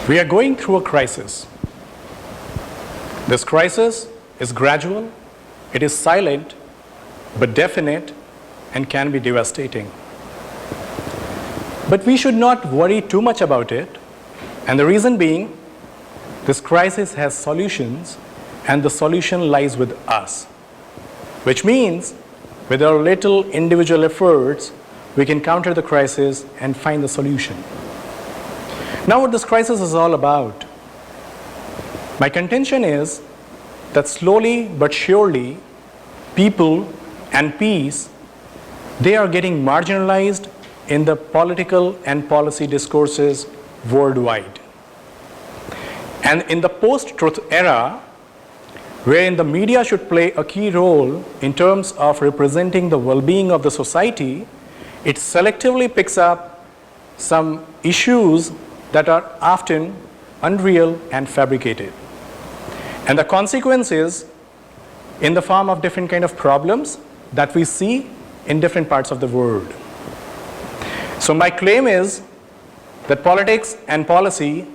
We are going through a crisis. This crisis is gradual, it is silent, but definite, and can be devastating. But we should not worry too much about it, and the reason being, this crisis has solutions, and the solution lies with us. Which means, with our little individual efforts, we can counter the crisis and find the solution. Now, what this crisis is all about? My contention is that slowly but surely, people and peace, they are getting marginalized in the political and policy discourses worldwide. And in the post-truth era, wherein the media should play a key role in terms of representing the well-being of the society, it selectively picks up some issues that are often unreal and fabricated. And the consequence is in the form of different kind of problems that we see in different parts of the world. So my claim is that politics and policy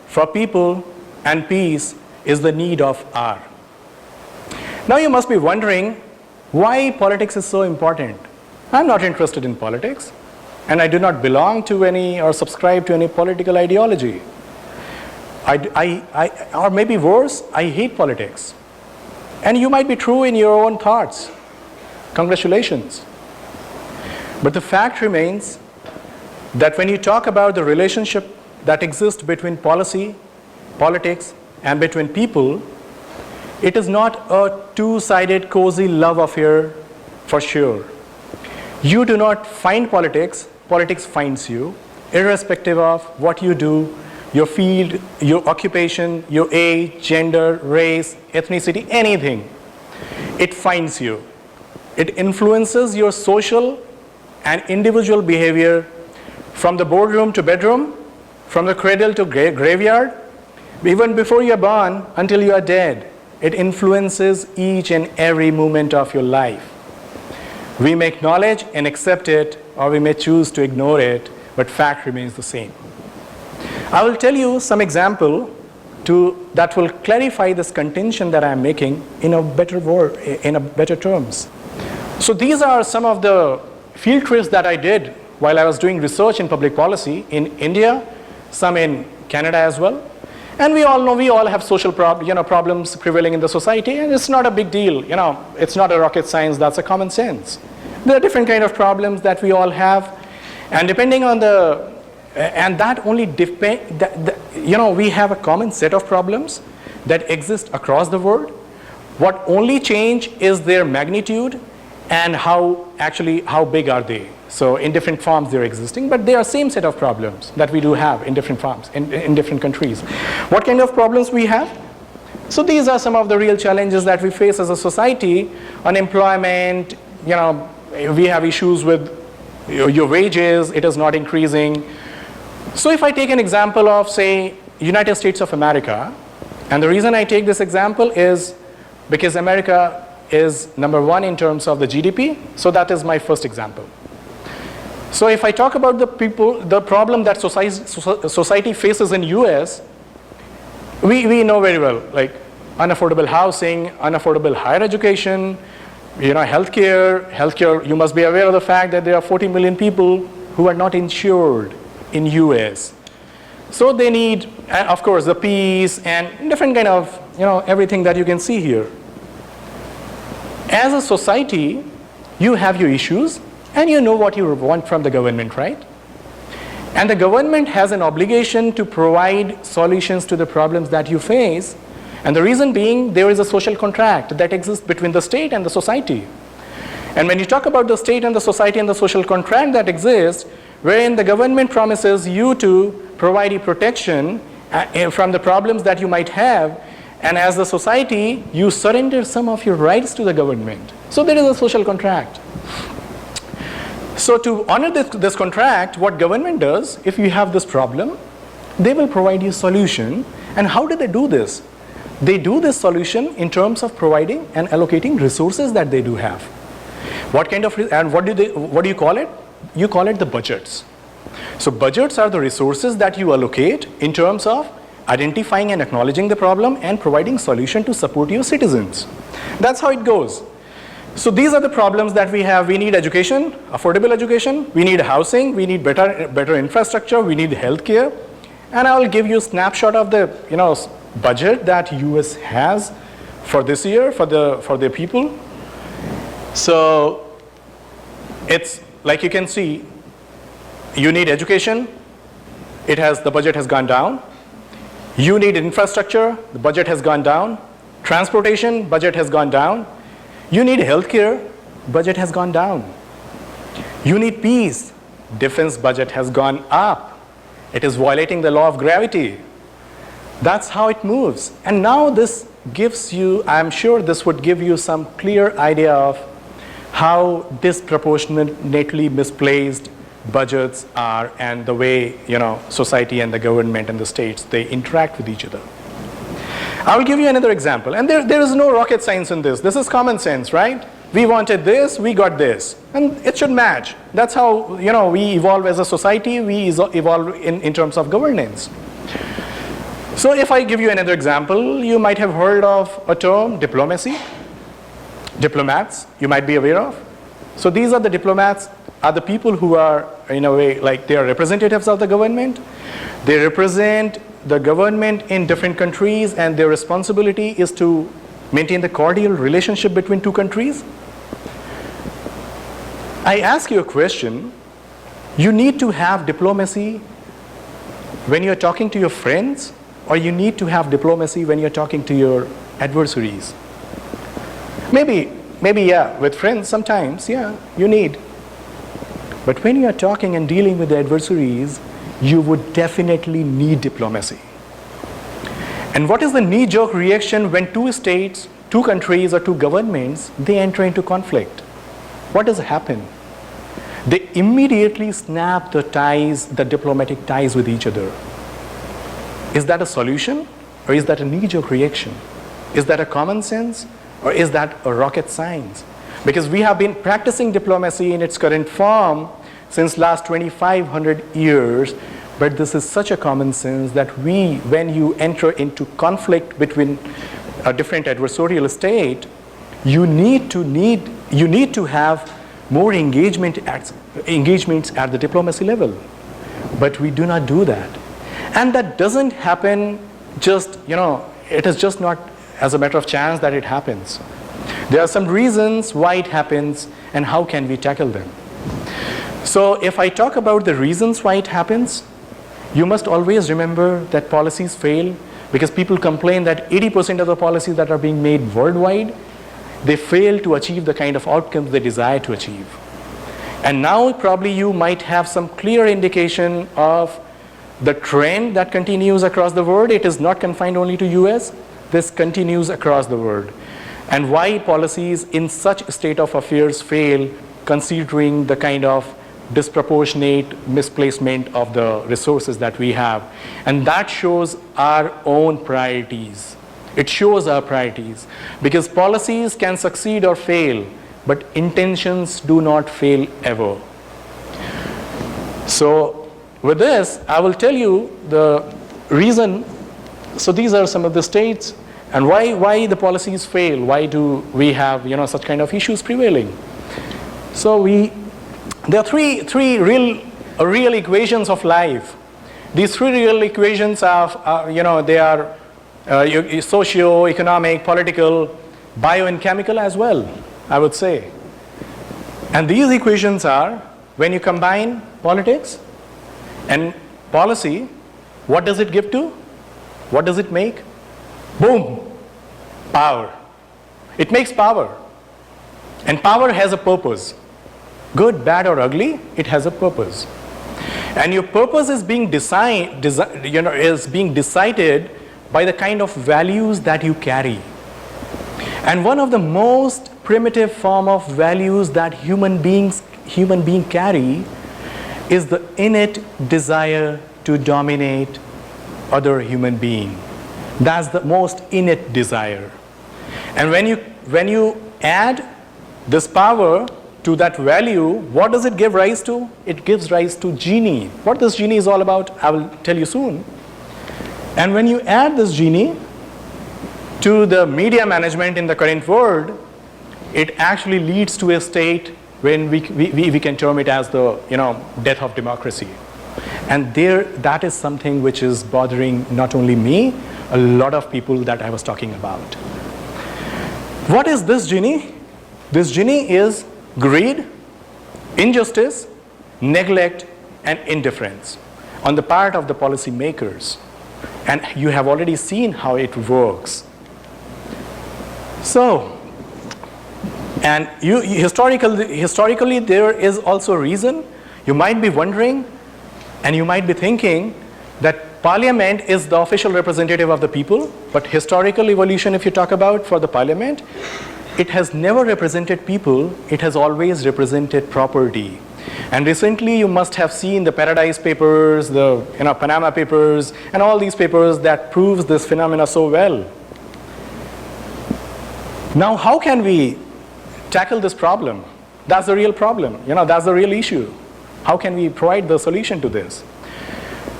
for people and peace is the need of hour. Now you must be wondering why politics is so important. I'm not interested in politics, and I do not belong to any or subscribe to any political ideology. Or maybe worse, I hate politics. And you might be true in your own thoughts. Congratulations. But the fact remains that when you talk about the relationship that exists between policy, politics, and between people, it is not a two-sided cozy love affair for sure. You do not find politics, politics finds you, irrespective of what you do, your field, your occupation, your age, gender, race, ethnicity, anything. It finds you. It influences your social and individual behavior from the boardroom to bedroom, from the cradle to graveyard, even before you are born until you are dead. It influences each and every moment of your life. We may acknowledge and accept it, or we may choose to ignore it, but fact remains the same. I will tell you some example that will clarify this contention that I am making in a better terms. So these are some of the field trips that I did while I was doing research in public policy in India, some in Canada as well. And we all know we all have social problems prevailing in the society, and it's not a big deal. It's not a rocket science, that's a common sense. There are different kind of problems that we all have, and depending on that only depend, we have a common set of problems that exist across the world. What only change is their magnitude and how big are they. So in different forms they're existing, but they are same set of problems that we do have in different forms, in different countries. What kind of problems we have? So these are some of the real challenges that we face as a society. Unemployment, we have issues with your wages, it is not increasing. So if I take an example of, say, United States of America, and the reason I take this example is because America is number one in terms of the GDP, so that is my first example. So if I talk about the problem that society faces in US, we know very well, like unaffordable housing, unaffordable higher education, healthcare, you must be aware of the fact that there are 40 million people who are not insured in US. So they need, of course, the peace and different kind of, everything that you can see here. As a society, you have your issues, and you know what you want from the government, right? And the government has an obligation to provide solutions to the problems that you face. And the reason being, there is a social contract that exists between the state and the society. And when you talk about the state and the society and the social contract that exists, wherein the government promises you to provide you protection from the problems that you might have, and as the society, you surrender some of your rights to the government. So there is a social contract. So to honor this contract, what government does, if you have this problem, they will provide you a solution. And how do they do this? They do this solution in terms of providing and allocating resources that they do have. What kind of, and what do you call it? You call it the budgets. So budgets are the resources that you allocate in terms of identifying and acknowledging the problem, and providing solution to support your citizens. That's how it goes. So these are the problems that we have. We need education, affordable education. We need housing. We need better infrastructure. We need healthcare. And I will give you a snapshot of the budget that US has for this year for the people. So it's like you can see, you need education. The budget has gone down. You need infrastructure, the budget has gone down. Transportation, budget has gone down. You need healthcare, budget has gone down. You need peace, defense budget has gone up. It is violating the law of gravity. That's how it moves. And now this gives you, I'm sure this would give you some clear idea of how disproportionately misplaced budgets are, and the way society and the government and the states, they interact with each other. I will give you another example, and there is no rocket science in this. This is common sense, right? We wanted this, we got this, and it should match. That's how we evolve as a society. We evolve in terms of governance. So if I give you another example, you might have heard of a term, diplomacy. Diplomats, you might be aware of. So these are the diplomats, are the people who are, in a way, like they are representatives of the government. They represent the government in different countries, and their responsibility is to maintain the cordial relationship between two countries. I ask you a question. You need to have diplomacy when you're talking to your friends, or you need to have diplomacy when you're talking to your adversaries? Maybe yeah, with friends sometimes, yeah, you need. But when you are talking and dealing with the adversaries, you would definitely need diplomacy. And what is the knee-jerk reaction when two states, two countries, or two governments, they enter into conflict? What does happen? They immediately snap the ties, the diplomatic ties with each other. Is that a solution, or is that a knee-jerk reaction? Is that a common sense, or is that a rocket science? Because we have been practicing diplomacy in its current form since last 2,500 years, but this is such a common sense that when you enter into conflict between a different adversarial state, you need to have more engagements at the diplomacy level. But we do not do that. And that doesn't happen just, it is just not as a matter of chance that it happens. There are some reasons why it happens, and how can we tackle them. So if I talk about the reasons why it happens, you must always remember that policies fail, because people complain that 80% of the policies that are being made worldwide, they fail to achieve the kind of outcomes they desire to achieve. And now probably you might have some clear indication of the trend that continues across the world. It is not confined only to US. This continues across the world. And why policies in such a state of affairs fail, considering the kind of disproportionate misplacement of the resources that we have. And that shows our own priorities. It shows our priorities. Because policies can succeed or fail, but intentions do not fail ever. So with this, I will tell you the reason. So these are some of the states, and why the policies fail. Why do we have such kind of issues prevailing? So there are three real equations of life. These three real equations they are socio-economic, political, bio and chemical as well, I would say. And these equations are, when you combine politics and policy, what does it give to? What does it make? Boom, power. It makes power. And power has a purpose. Good, bad, or ugly, it has a purpose. And your purpose is being decided by the kind of values that you carry. And one of the most primitive form of values that human beings carry is the innate desire to dominate other human being. That's the most innate desire. And when you add this power to that value, what does it give rise to? It gives rise to genie. What this genie is all about, I will tell you soon. And when you add this genie to the media management in the current world, it actually leads to a state when we can term it as the death of democracy. And that is something which is bothering not only me, a lot of people that I was talking about. What is this genie? This genie is greed, injustice, neglect, and indifference on the part of the policymakers. And you have already seen how it works. So, and historically there is also a reason. You might be wondering, and you might be thinking that Parliament is the official representative of the people, but historical evolution, if you talk about for the Parliament, it has never represented people, it has always represented property. And recently you must have seen the Paradise Papers, the Panama Papers, and all these papers that proves this phenomena so well. Now how can we tackle this problem? That's the real problem, that's the real issue. How can we provide the solution to this?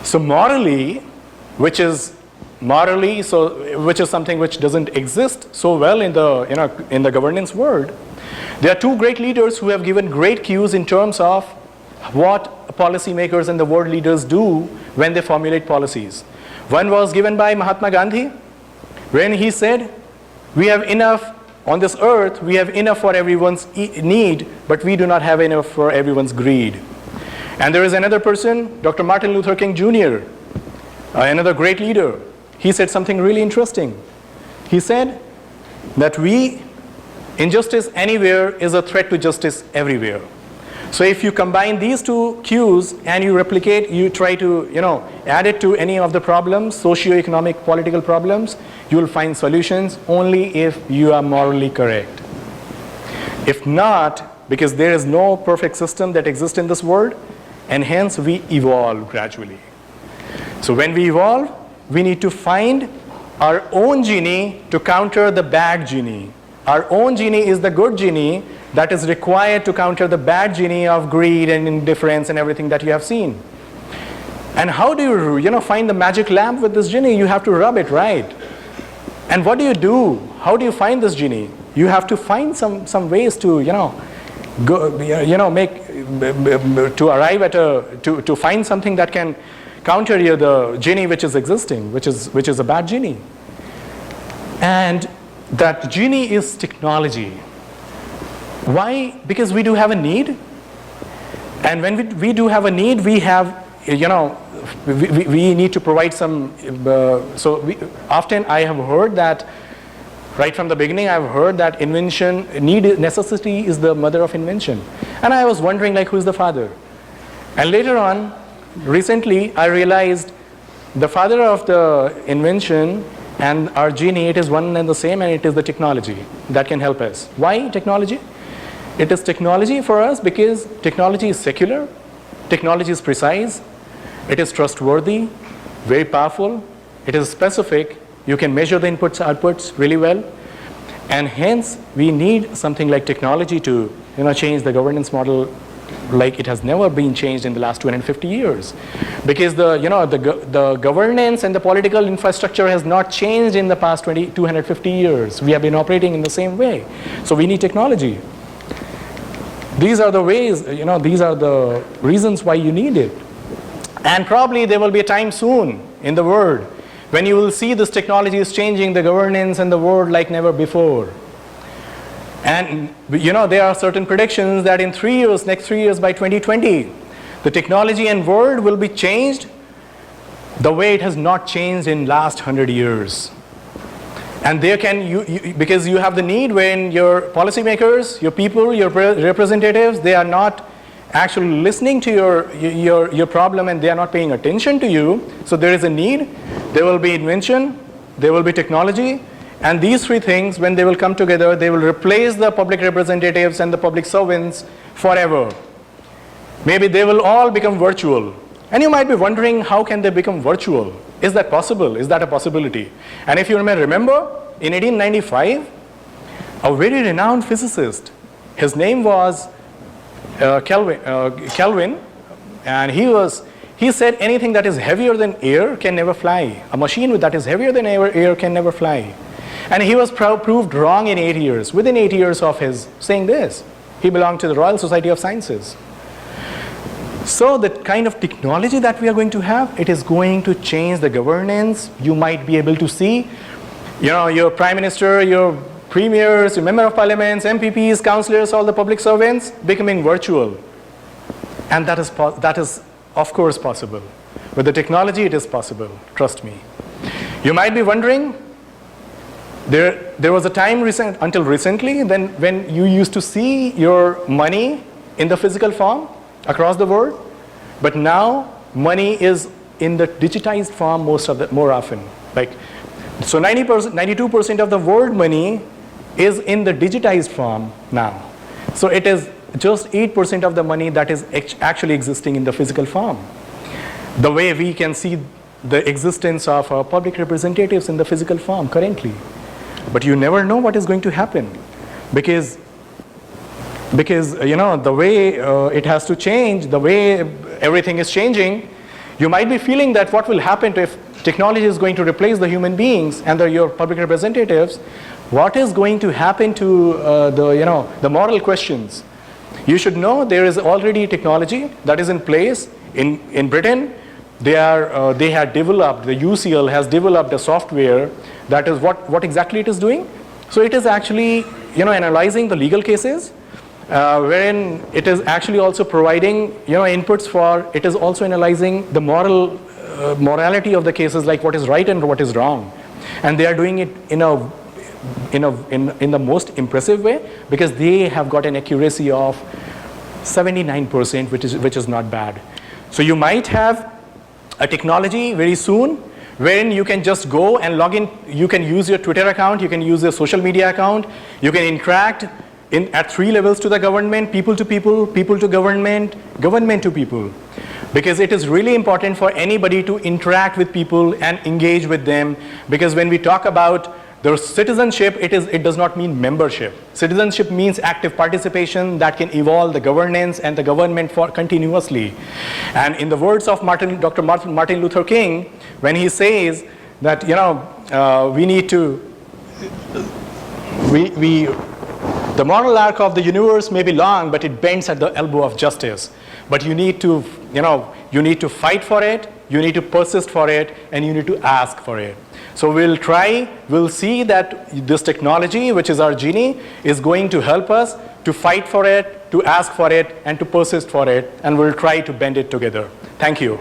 So morally, which is something which doesn't exist so well in the governance world, there are two great leaders who have given great cues in terms of what policymakers and the world leaders do when they formulate policies. One was given by Mahatma Gandhi, when he said, we have enough on this earth, we have enough for everyone's need, but we do not have enough for everyone's greed. And there is another person, Dr. Martin Luther King Jr., another great leader. He said something really interesting. He said that injustice anywhere is a threat to justice everywhere. So if you combine these two cues and you replicate, you try to add it to any of the problems, socio-economic, political problems, you will find solutions only if you are morally correct. If not, because there is no perfect system that exists in this world, and hence we evolve gradually. So when we evolve, we need to find our own genie to counter the bad genie. Our own genie is the good genie that is required to counter the bad genie of greed and indifference and everything that you have seen. And how do you find the magic lamp with this genie? You have to rub it, right? And what do you do? How do you find this genie? You have to find some ways to to find something that can counter the genie which is existing, which is a bad genie. And that genie is technology. Why? Because we do have a need, and when we do have a need, we have we need to provide some. Often I have heard that. Right from the beginning, I've heard that necessity is the mother of invention. And I was wondering, who's the father? And later on, recently, I realized the father of the invention and our genie, it is one and the same, and it is the technology that can help us. Why technology? It is technology for us because technology is secular, technology is precise, it is trustworthy, very powerful, it is specific. You can measure the inputs, outputs really well, and hence we need something like technology to change the governance model like it has never been changed in the last 250 years, because the governance and the political infrastructure has not changed in the past 250 years. We have been operating in the same way, so we need technology. These are the ways, these are the reasons why you need it, and probably there will be a time soon in the world when you will see this technology is changing the governance and the world like never before. And there are certain predictions that in next 3 years by 2020, the technology and world will be changed the way it has not changed in last 100 years. And there because you have the need when your policymakers, your people, your representatives, they are not actually listening to your problem, and they are not paying attention to you. So there is a need. There will be invention, there will be technology, and these three things, when they will come together, they will replace the public representatives and the public servants forever. Maybe they will all become virtual. And you might be wondering, how can they become virtual? Is that possible? Is that a possibility? And if you may remember, in 1895, a very renowned physicist, his name was Kelvin, and he He said anything that is heavier than air can never fly. A machine that is heavier than air can never fly. And he was proved wrong in 8 years, within 8 years of his saying this. He belonged to the Royal Society of Sciences. So the kind of technology that we are going to have, it is going to change the governance. You might be able to see, your prime minister, your premiers, your member of parliaments, MPPs, councillors, all the public servants becoming virtual. And that is of course possible. With the technology, it is possible, trust me. You might be wondering, there was a time until recently when you used to see your money in the physical form across the world, but now money is in the digitized form more often. So 92% of the world money is in the digitized form now. So it is just 8% of the money that is actually existing in the physical form. The way we can see the existence of our public representatives in the physical form currently. But you never know what is going to happen, because the way it has to change, the way everything is changing, you might be feeling that what will happen if technology is going to replace the human beings and your public representatives. What is going to happen to the moral questions? You should know there is already technology that is in place in Britain. They had developed, the UCL has developed a software that is what exactly it is doing. So it is actually analyzing the legal cases, wherein it is actually also providing inputs for, it is also analyzing the morality of the cases, like what is right and what is wrong. And they are doing it in the most impressive way, because they have got an accuracy of 79%, which is not bad. So you might have a technology very soon wherein you can just go and log in. You can use your Twitter account, you can use your social media account, you can interact at 3 levels to the government: people to people, people to government, government to people. Because it is really important for anybody to interact with people and engage with them, because when we talk about the citizenship, it does not mean membership. Citizenship means active participation that can evolve the governance and the government for continuously. And in the words of Dr. Martin Luther King, when he says that we need to, the moral arc of the universe may be long, but it bends at the elbow of justice. But you need to fight for it, you need to persist for it, and you need to ask for it. So we'll see that this technology, which is our genie, is going to help us to fight for it, to ask for it, and to persist for it, and we'll try to bend it together. Thank you.